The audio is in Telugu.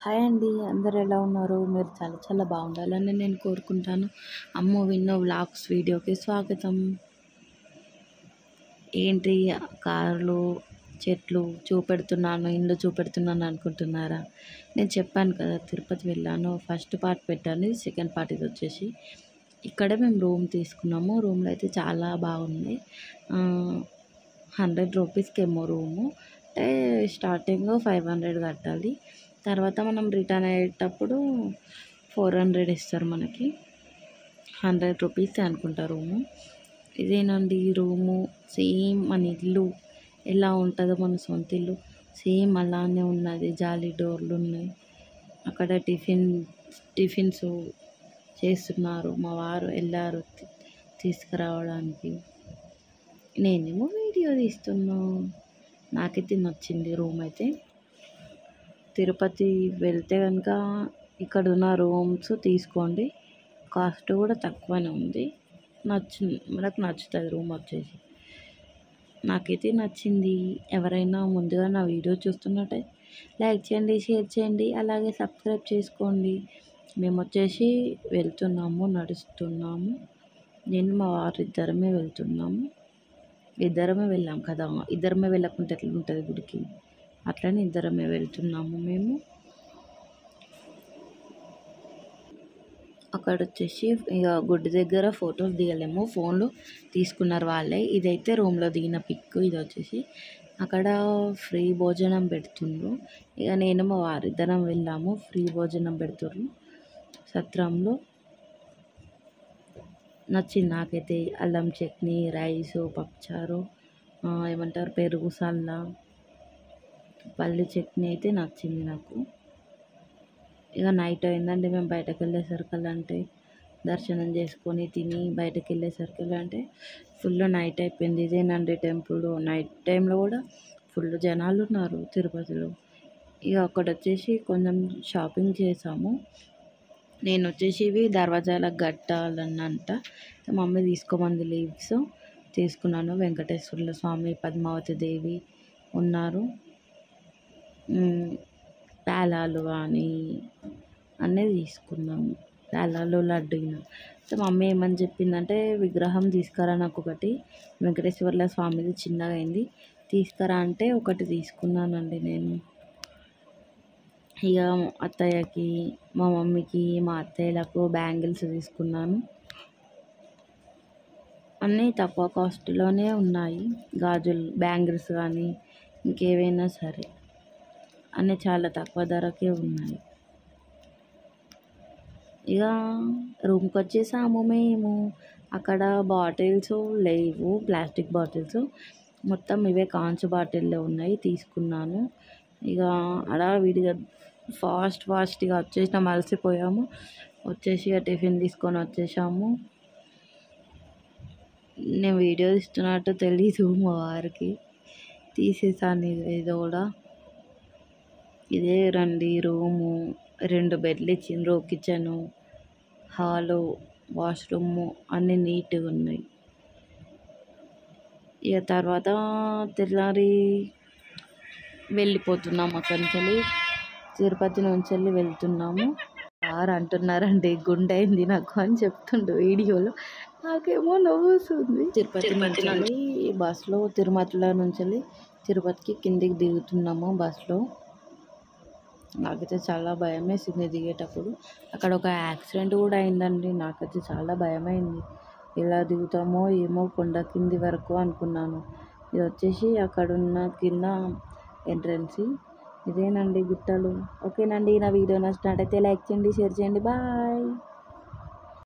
హాయ్ అండి. అందరూ ఎలా ఉన్నారు? మీరు చాలా చాలా బాగుండాలని నేను కోరుకుంటాను. అమ్ము విన్నో వ్లాగ్స్ వీడియోకి స్వాగతం. ఏంటి కార్లు, చెట్లు చూపెడుతున్నాను, ఇల్లు చూపెడుతున్నాను అనుకుంటున్నారా? నేను చెప్పాను కదా తిరుపతి వెళ్ళాను. ఫస్ట్ పార్ట్ పెట్టాను. ఇది సెకండ్ పార్ట్. ఇది వచ్చేసి ఇక్కడే మేము రూమ్ తీసుకున్నాము. రూమ్లో అయితే చాలా బాగుంది. 100 రూపీస్కి ఏమో రూము. అంటే స్టార్టింగ్ 500 కట్టాలి. తర్వాత మనం రిటర్న్ అయ్యేటప్పుడు 400 ఇస్తారు మనకి. 100 రూపీస్ అనుకుంటా రూము. ఇదేనండి రూము. సేమ్ మన ఇల్లు ఎలా ఉంటుందో మన సొంత ఇల్లు సేమ్ అలానే ఉన్నది. జాలీ డోర్లు ఉన్నాయి. అక్కడ టిఫిన్స్ చేస్తున్నారు. మా వారు వెళ్ళారు తీసుకురావడానికి. నేనేమో వీడియో తీస్తున్నా. నాకైతే నచ్చింది రూమ్ అయితే. తిరుపతి వెళ్తే కనుక ఇక్కడ ఉన్న రూమ్స్ తీసుకోండి. కాస్ట్ కూడా తక్కువనే ఉంది. మనకు నచ్చుతుంది రూమ్ వచ్చేసి. నాకైతే నచ్చింది. ఎవరైనా ముందుగా నా వీడియో చూస్తున్నట్టే లైక్ చేయండి, షేర్ చేయండి, అలాగే సబ్స్క్రైబ్ చేసుకోండి. మేము వచ్చేసి వెళ్తున్నాము, నడుస్తున్నాము. నేను మా వారు ఇద్దరమే వెళ్తున్నాము. ఇద్దరమే వెళ్ళాం కదా. ఇద్దరమే వెళ్ళకుంటే ఎట్లుంటుంది గుడికి. అట్లనే ఇద్దరమే వెళ్తున్నాము మేము. అక్కడ వచ్చేసి ఇక గుడి దగ్గర ఫొటోస్ దిగలేము. ఫోన్లు తీసుకున్నారు వాళ్ళే. ఇదైతే రూమ్లో దిగిన పిక్. ఇది వచ్చేసి అక్కడ ఫ్రీ భోజనం పెడుతుండ్రు. ఇక నేను మా వారిద్దరం వెళ్ళాము. ఫ్రీ భోజనం పెడుతుర్రు సత్రంలో. నచ్చింది నాకైతే. అల్లం చట్నీ, రైసు, పప్పుచారు, ఏమంటారు పెరుగు సల్లా, పల్లి చట్నీ అయితే నచ్చింది నాకు. ఇక నైట్ అయిందండి. మేము బయటకు వెళ్ళేసరికి అంటే దర్శనం చేసుకొని తిని బయటకు వెళ్ళేసరికి అంటే ఫుల్ నైట్ అయిపోయింది. ఇదేనండి టెంపుల్. నైట్ టైంలో కూడా ఫుల్ జనాలు ఉన్నారు తిరుపతిలో. ఇక అక్కడ వచ్చేసి కొంచెం షాపింగ్ చేసాము. నేను వచ్చేసి ఇవి దర్వాజాలకు కట్టాలన్నంట. Mummy తీసుకోమంది leaves. తీసుకున్నాను. వెంకటేశ్వర్ల స్వామి, పద్మావతి దేవి ఉన్నారు. పేలాలు కానీ అన్నీ తీసుకున్నాము. పేలాలు, లడ్డు. సో మమ్మీ ఏమని చెప్పిందంటే విగ్రహం తీసుకురా నాకు ఒకటి. వెంకటేశ్వర్ల స్వామిది చిన్నగా అయింది తీసుకురా అంటే ఒకటి తీసుకున్నానండి నేను. ఇక అత్తయ్యకి, మా మమ్మీకి, మా అత్తయ్యలకు బ్యాంగిల్స్ తీసుకున్నాను. అన్నీ తక్కువ కాస్ట్లోనే ఉన్నాయి. గాజులు, బ్యాంగిల్స్ కానీ ఇంకేవైనా సరే అన్నీ చాలా తక్కువ ధరకే ఉన్నాయి. ఇక రూమ్కి వచ్చేసాము మేము. అక్కడ బాటిల్స్ లేవు, ప్లాస్టిక్ బాటిల్స్ మొత్తం ఇవే కాంచు బాటిల్లో ఉన్నాయి. తీసుకున్నాను. ఇక అలా విడిగా ఫాస్ట్గా వచ్చేసినాము. అలసిపోయాము. వచ్చేసి ఇక టిఫిన్ తీసుకొని వచ్చేసాము. నేను వీడియో తీస్తున్నట్టు తెలీదు మా వారికి. తీసేసాను ఏదో కూడా. ఇదే రండి రూము. 2 బెడ్లు ఇచ్చిండ్రు. కిచెను, హాలు, వాష్రూము అన్నీ నీట్గా ఉన్నాయి. ఇక తర్వాత తెల్లారి వెళ్ళిపోతున్నాము. అక్కడి నుంచి తిరుపతి నుంచి వెళ్తున్నాము. వారు అంటున్నారండి గుండె అయింది నాకు అని చెప్తుండు వీడియోలో. నాకేమో నవ్వు వస్తుంది. తిరుపతి నుంచి బస్సులో తిరుమల నుంచి తిరుపతికి కిందికి దిగుతున్నాము బస్సులో. నాకైతే చాలా భయం వేసింది దిగేటప్పుడు. అక్కడ ఒక యాక్సిడెంట్ కూడా అయిందండి. నాకైతే చాలా భయమైంది. ఎలా దిగుతామో ఏమో కొండ కింది వరకు అనుకున్నాను. ఇది వచ్చేసి అక్కడున్న కింద ఎంట్రన్స్. ఇదేనండి గుట్టలు. ఓకేనండి. నా వీడియో నచ్చినట్టయితే లైక్ చేయండి, షేర్ చేయండి. బాయ్.